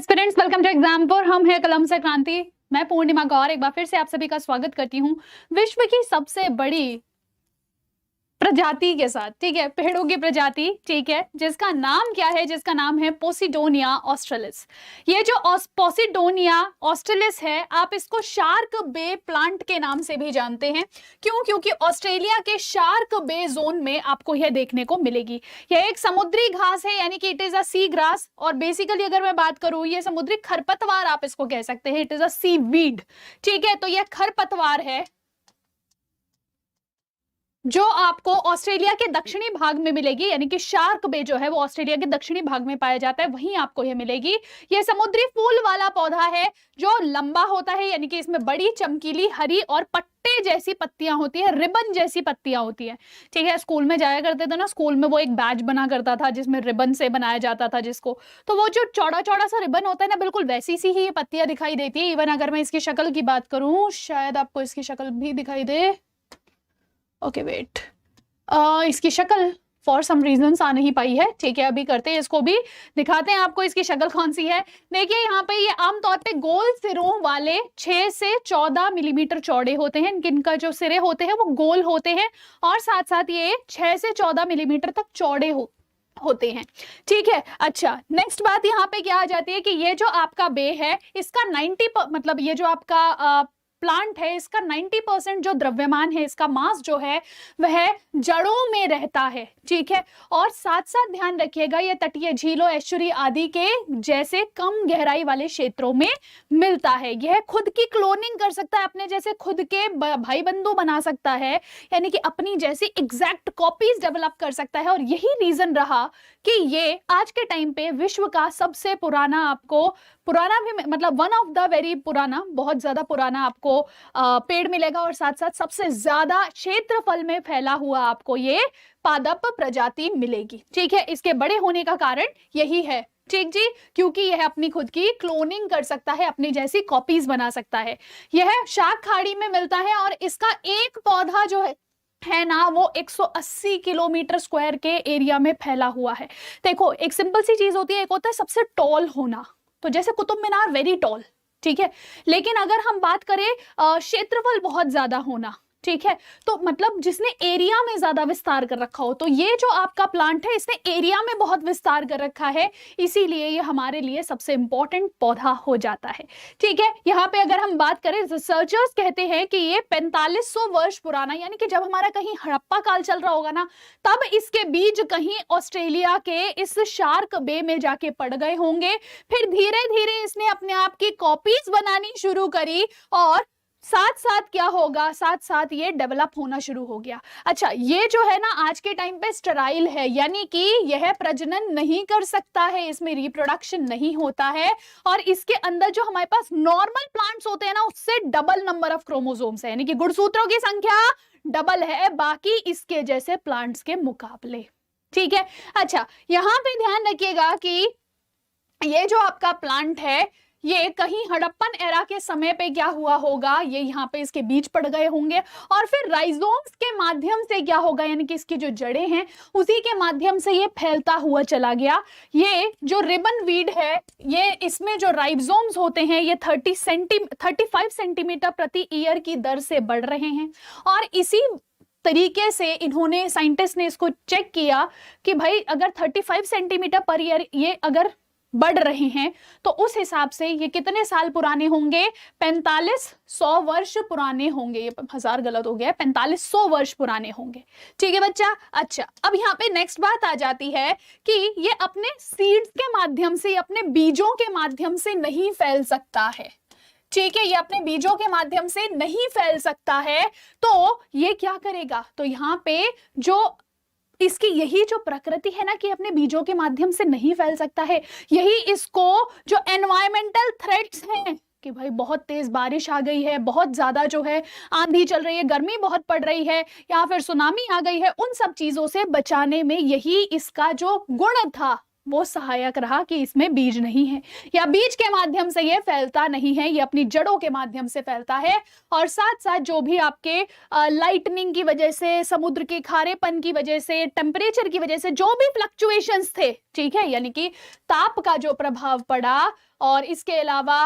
Aspirants welcome to Exampur. हम है कलम से क्रांति। मैं पूर्णिमा गौर एक बार फिर से आप सभी का स्वागत करती हूँ विश्व की सबसे बड़ी प्रजाति के साथ। ठीक है, पेड़ों की प्रजाति, ठीक है, जिसका नाम क्या है? जिसका नाम है पोसिडोनिया ऑस्ट्रेलिस। ये जो पोसिडोनिया ऑस्ट्रेलिस है, आप इसको शार्क बे प्लांट के नाम से भी जानते हैं। क्यों? क्योंकि ऑस्ट्रेलिया के शार्क बे जोन में आपको यह देखने को मिलेगी। यह एक समुद्री घास है, यानी कि it is a sea grass. और बेसिकली अगर मैं बात करूं, ये समुद्री खरपतवार आप इसको कह सकते हैं। It is a seaweed. ठीक है, तो यह खरपतवार है जो आपको ऑस्ट्रेलिया के दक्षिणी भाग में मिलेगी, यानी कि शार्क बे जो है वो ऑस्ट्रेलिया के दक्षिणी भाग में पाया जाता है, वहीं आपको यह मिलेगी। यह समुद्री फूल वाला पौधा है जो लंबा होता है, यानी कि इसमें बड़ी चमकीली हरी और पट्टे जैसी पत्तियां होती है, रिबन जैसी पत्तियां होती है। ठीक है, स्कूल में जाया करते थे ना, स्कूल में वो एक बैच बना करता था जिसमें रिबन से बनाया जाता था जिसको, तो वो जो चौड़ा चौड़ा सा रिबन होता है ना, बिल्कुल वैसी सी ही ये पत्तियां दिखाई देती है। इवन अगर मैं इसकी शक्ल की बात करूं, शायद आपको इसकी शक्ल भी दिखाई दे। ओके वेट, इसकी शक्ल फॉर सम रीजंस आ नहीं पाई है। ठीक है, अभी करते हैं, इसको भी दिखाते हैं आपको इसकी शक्ल कौन सी है। देखिए यहाँ पे ये आमतौर पे गोल सिरों वाले 6 से 14 मिलीमीटर चौड़े होते हैं। इनका जो सिरे होते हैं वो गोल होते हैं और साथ साथ ये 6 से 14 मिलीमीटर तक चौड़े होते हैं। ठीक है, अच्छा, नेक्स्ट बात यहाँ पे क्या आ जाती है कि ये जो आपका बे है, इसका 90 मतलब ये जो आपका प्लांट है, इसका 90% जो द्रव्यमान है, इसका मास जो है वह जड़ों में रहता है। ठीक है, और साथ साथ ध्यान रखिएगा ये तटीय झीलों, एस्चुरी आदि के जैसे कम गहराई वाले क्षेत्रों में मिलता है। यह खुद की क्लोनिंग कर सकता है, अपने जैसे खुद के भाई बंधु बना सकता है, यानी कि अपनी जैसी एग्जैक्ट कॉपीज डेवलप कर सकता है। और यही रीजन रहा कि ये आज के टाइम पे विश्व का सबसे पुराना, आपको पुराना भी मतलब वन ऑफ द वेरी पुराना, बहुत ज्यादा पुराना आपको पेड़ मिलेगा, और साथ साथ सबसे ज्यादा क्षेत्रफल में फैला हुआ आपको ये पादप प्रजाति मिलेगी। ठीक है, इसके बड़े होने का कारण यही है। ठीक जी, क्योंकि यह अपनी खुद की क्लोनिंग कर सकता है, अपनी जैसी कॉपीज बना सकता है। यह शाक खाड़ी में मिलता है और इसका एक पौधा जो है ना, वो 180 किलोमीटर स्क्वायर के एरिया में फैला हुआ है। देखो, एक सिंपल सी चीज होती है, एक होता है सबसे टॉल होना, तो जैसे कुतुब मीनार वेरी टॉल, ठीक है, लेकिन अगर हम बात करें क्षेत्रफल बहुत ज्यादा होना, ठीक है, तो मतलब जिसने एरिया में ज्यादा विस्तार कर रखा हो, तो ये जो आपका प्लांट है इसने एरिया में बहुत विस्तार कर रखा है, इसीलिए ये हमारे लिए सबसे इंपॉर्टेंट पौधा हो जाता है। ठीक है, यहाँ पे अगर हम बात करें, रिसर्चर्स कहते हैं कि ये 4500 वर्ष पुराना, यानी कि जब हमारा कहीं हड़प्पा काल चल रहा होगा ना, तब इसके बीज कहीं ऑस्ट्रेलिया के इस शार्क बे में जाके पड़ गए होंगे। फिर धीरे धीरे इसने अपने आप की कॉपीज बनानी शुरू करी और साथ साथ क्या होगा, साथ साथ ये डेवलप होना शुरू हो गया। अच्छा, ये जो है ना आज के टाइम पे स्टेराइल है, यानी कि यह प्रजनन नहीं कर सकता है, इसमें रिप्रोडक्शन नहीं होता है, और इसके अंदर जो हमारे पास नॉर्मल प्लांट्स होते हैं ना, उससे डबल नंबर ऑफ क्रोमोसोम्स है, यानी कि गुणसूत्रों की संख्या डबल है बाकी इसके जैसे प्लांट्स के मुकाबले। ठीक है, अच्छा, यहां पे ध्यान रखिएगा कि ये जो आपका प्लांट है, ये कहीं हड़प्पन एरा के समय पे क्या हुआ होगा, ये यहाँ पे इसके बीज पड़ गए होंगे, और फिर राइजोम्स के माध्यम से क्या होगा, यानी कि इसकी जो जड़ें हैं उसी के माध्यम से ये फैलता हुआ चला गया। ये जो रिबन वीड है, ये इसमें जो राइजोम्स होते हैं ये 35 सेंटीमीटर प्रति ईयर की दर से बढ़ रहे हैं, और इसी तरीके से इन्होंने, साइंटिस्ट ने इसको चेक किया कि भाई अगर 35 सेंटीमीटर पर ईयर ये अगर बढ़ रहे हैं, तो उस हिसाब से ये कितने साल पुराने होंगे, 4500 वर्ष पुराने होंगे। ये 1000 गलत हो गया, 4500 वर्ष पुराने होंगे। ठीक है बच्चा, अच्छा, अब यहाँ पे नेक्स्ट बात आ जाती है कि ये अपने सीड्स के माध्यम से, अपने बीजों के माध्यम से नहीं फैल सकता है। ठीक है, ये अपने बीजों के माध्यम से नहीं फैल सकता है, तो ये क्या करेगा, तो यहाँ पे जो इसकी यही जो प्रकृति है ना कि अपने बीजों के माध्यम से नहीं फैल सकता है, यही इसको जो एनवायरमेंटल थ्रेट्स हैं कि भाई बहुत तेज बारिश आ गई है, बहुत ज्यादा जो है आंधी चल रही है, गर्मी बहुत पड़ रही है, या फिर सुनामी आ गई है, उन सब चीजों से बचाने में यही इसका जो गुण था, वो सहायक रहा कि इसमें बीज नहीं है, या बीज के माध्यम से ये फैलता नहीं है, ये अपनी जड़ों के माध्यम से फैलता है। और साथ साथ जो भी आपके लाइटनिंग की वजह से, समुद्र के खारेपन की वजह से, टेम्परेचर की वजह से जो भी फ्लक्चुएशंस थे, ठीक है, यानी कि ताप का जो प्रभाव पड़ा और इसके अलावा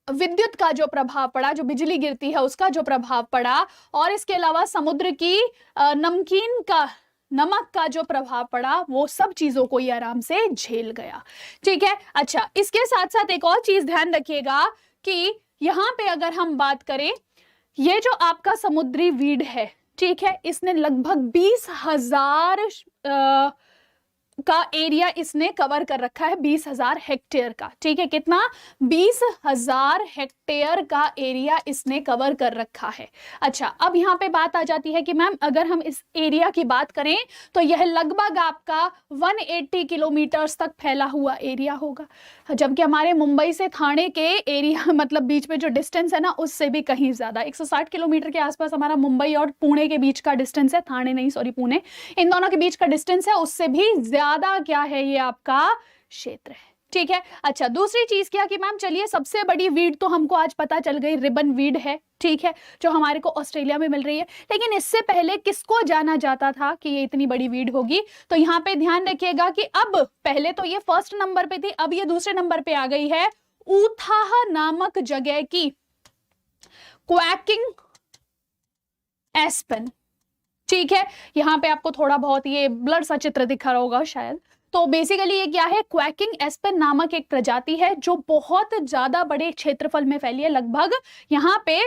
विद्युत का जो प्रभाव पड़ा, जो बिजली गिरती है उसका जो प्रभाव पड़ा, और इसके अलावा समुद्र की नमक का जो प्रभाव पड़ा, वो सब चीजों को ये आराम से झेल गया। ठीक है, अच्छा, इसके साथ साथ एक और चीज ध्यान रखिएगा कि यहां पे अगर हम बात करें, ये जो आपका समुद्री वीड है, ठीक है, इसने लगभग 20,000 का एरिया इसने कवर कर रखा है, 20,000 हेक्टेयर का। ठीक है, कितना? 20,000 हेक्टेयर का एरिया इसने कवर कर रखा है। अच्छा, अब यहाँ पे बात आ जाती है कि मैम अगर हम इस एरिया की बात करें तो यह लगभग आपका 180 किलोमीटर्स तक फैला हुआ एरिया होगा, जबकि हमारे मुंबई से थाने के एरिया मतलब बीच में जो डिस्टेंस है ना, उससे भी कहीं ज्यादा 160 किलोमीटर के आसपास हमारा मुंबई और पुणे के बीच का डिस्टेंस है। थाने नहीं, सॉरी, पुणे, इन दोनों के बीच का डिस्टेंस है, उससे भी ज्यादा क्या है, ये आपका क्षेत्र है। ठीक है, अच्छा, दूसरी चीज क्या कि मैम चलिए, सबसे बड़ी वीड तो हमको आज पता चल गई, रिबन वीड है, ठीक है, जो हमारे को ऑस्ट्रेलिया में मिल रही है। लेकिन इससे पहले किसको जाना जाता था कि ये इतनी बड़ी वीड होगी? तो यहाँ पे ध्यान रखिएगा कि अब पहले तो ये फर्स्ट नंबर पे थी, अब ये दूसरे नंबर पे आ गई है। ऊथाह नामक जगह की क्वैकिंग एस्पेन। ठीक है, यहाँ पे आपको थोड़ा बहुत ये ब्लर सा चित्र दिख रहा होगा शायद। तो बेसिकली ये क्या है, क्वैकिंग एस्पेन नामक एक प्रजाति है जो बहुत ज्यादा बड़े क्षेत्रफल में फैली है। लगभग यहाँ पे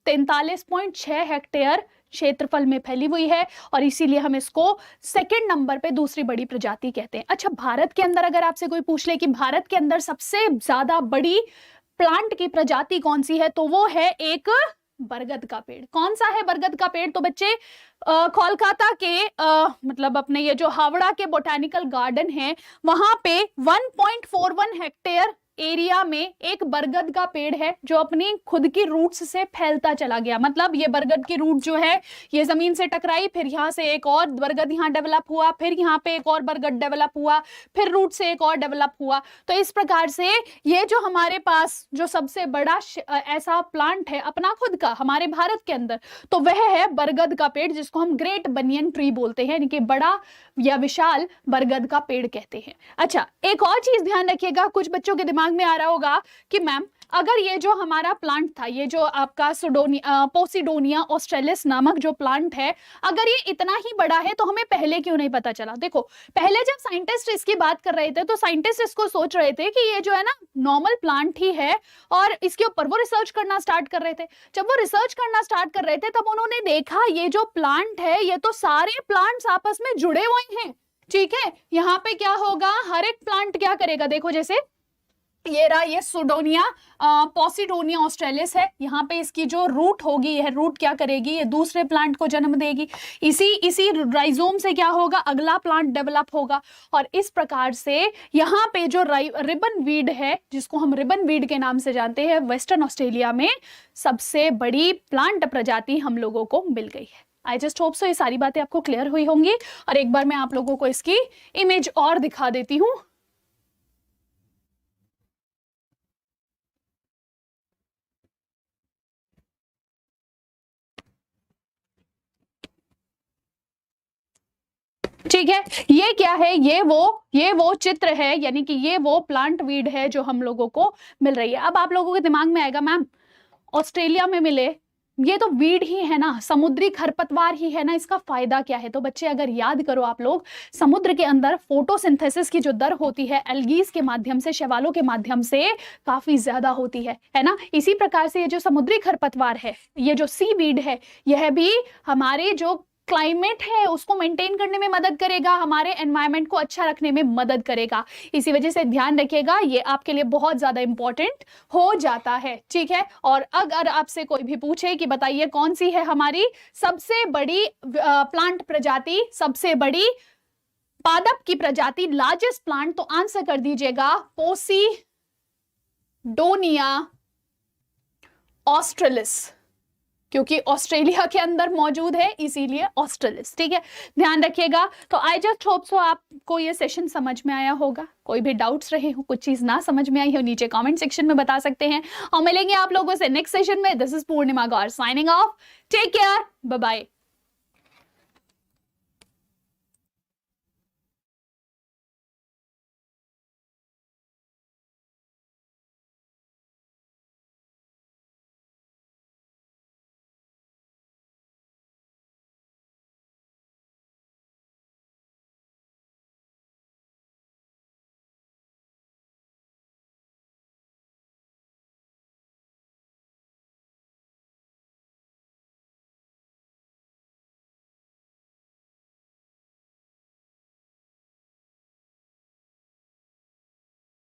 43.6 हेक्टेयर क्षेत्रफल में फैली हुई है, और इसीलिए हम इसको सेकंड नंबर पे दूसरी बड़ी प्रजाति कहते हैं। अच्छा, भारत के अंदर अगर आपसे कोई पूछ ले कि भारत के अंदर सबसे ज्यादा बड़ी प्लांट की प्रजाति कौन सी है, तो वो है एक बरगद का पेड़। कौन सा है बरगद का पेड़? तो बच्चे कोलकाता के मतलब अपने ये जो हावड़ा के बोटानिकल गार्डन है, वहां पे 1.41 हेक्टेयर एरिया में एक बरगद का पेड़ है जो अपनी खुद की रूट्स से फैलता चला गया। मतलब ये बरगद की रूट जो है ये जमीन से टकराई, फिर यहाँ से एक और बरगद यहाँ डेवलप हुआ, फिर यहाँ पे एक और बरगद डेवलप हुआ, फिर रूट से एक और डेवलप हुआ। तो इस प्रकार से ये जो हमारे पास जो सबसे बड़ा ऐसा प्लांट है अपना खुद का हमारे भारत के अंदर, तो वह है बरगद का पेड़, जिसको हम ग्रेट बनियन ट्री बोलते हैं, यानी कि बड़ा या विशाल बरगद का पेड़ कहते हैं। अच्छा, एक और चीज ध्यान रखिएगा, कुछ बच्चों के दिमाग में आ रहा होगा कि मैम अगर ये जो हमारा प्लांट था, ये जो आपका पोसिडोनिया ऑस्ट्रेलिस नामक जो प्लांट है, अगर ये इतना ही बड़ा है तो हमें पहले क्यों नहीं पता चला? देखो, पहले जब साइंटिस्ट इसकी बात कर रहे थे तो साइंटिस्ट इसको सोच रहे थे कि ये जो है ना नॉर्मल प्लांट ही है, और इसके ऊपर वो रिसर्च करना स्टार्ट कर रहे थे। जब वो रिसर्च करना स्टार्ट कर रहे थे तब उन्होंने देखा ये जो प्लांट है ये तो सारे प्लांट्स आपस में जुड़े हुए हैं। ठीक है, यहाँ पे क्या होगा, हर एक प्लांट क्या करेगा, देखो जैसे ये रहा, ये सुडोनिया पोसिडोनिया ऑस्ट्रेलिस है, यहाँ पे इसकी जो रूट होगी, यह रूट क्या करेगी, ये दूसरे प्लांट को जन्म देगी। इसी राइजोम से क्या होगा, अगला प्लांट डेवलप होगा। और इस प्रकार से यहाँ पे जो रिबन वीड है, जिसको हम रिबन वीड के नाम से जानते हैं, वेस्टर्न ऑस्ट्रेलिया में सबसे बड़ी प्लांट प्रजाति हम लोगों को मिल गई है। आई जस्ट होप सो ये सारी बातें आपको क्लियर हुई होंगी। और एक बार मैं आप लोगों को इसकी इमेज और दिखा देती हूँ। ठीक है, ये क्या है, ये वो चित्र है, यानी कि ये वो प्लांट वीड है जो हम लोगों को मिल रही है। अब आप लोगों के दिमाग में आएगा मैम ऑस्ट्रेलिया में मिले, ये तो वीड ही है ना, समुद्री खरपतवार ही है ना, इसका फायदा क्या है? तो बच्चे अगर याद करो आप लोग, समुद्र के अंदर फोटोसिंथेसिस की जो दर होती है एल्गीज के माध्यम से, शैवालों के माध्यम से काफी ज्यादा होती है ना। इसी प्रकार से ये जो समुद्री खरपतवार है, ये जो सी वीड है, यह भी हमारे जो क्लाइमेट है उसको मेंटेन करने में मदद करेगा, हमारे एनवायरनमेंट को अच्छा रखने में मदद करेगा। इसी वजह से ध्यान रखिएगा, ये आपके लिए बहुत ज्यादा इंपॉर्टेंट हो जाता है। ठीक है, और अगर आपसे कोई भी पूछे कि बताइए कौन सी है हमारी सबसे बड़ी प्लांट प्रजाति, सबसे बड़ी पादप की प्रजाति, लार्जेस्ट प्लांट, तो आंसर कर दीजिएगा पोसिडोनिया ऑस्ट्रेलिस। क्योंकि ऑस्ट्रेलिया के अंदर मौजूद है, इसीलिए ऑस्ट्रेलिस। ठीक है, ध्यान रखिएगा। तो आई जस्ट होप सो आपको ये सेशन समझ में आया होगा। कोई भी डाउट्स रहे हो, कुछ चीज ना समझ में आई हो, नीचे कमेंट सेक्शन में बता सकते हैं और मिलेंगे आप लोगों से नेक्स्ट सेशन में। This is Purnima Gaur signing off. Take care, bye bye.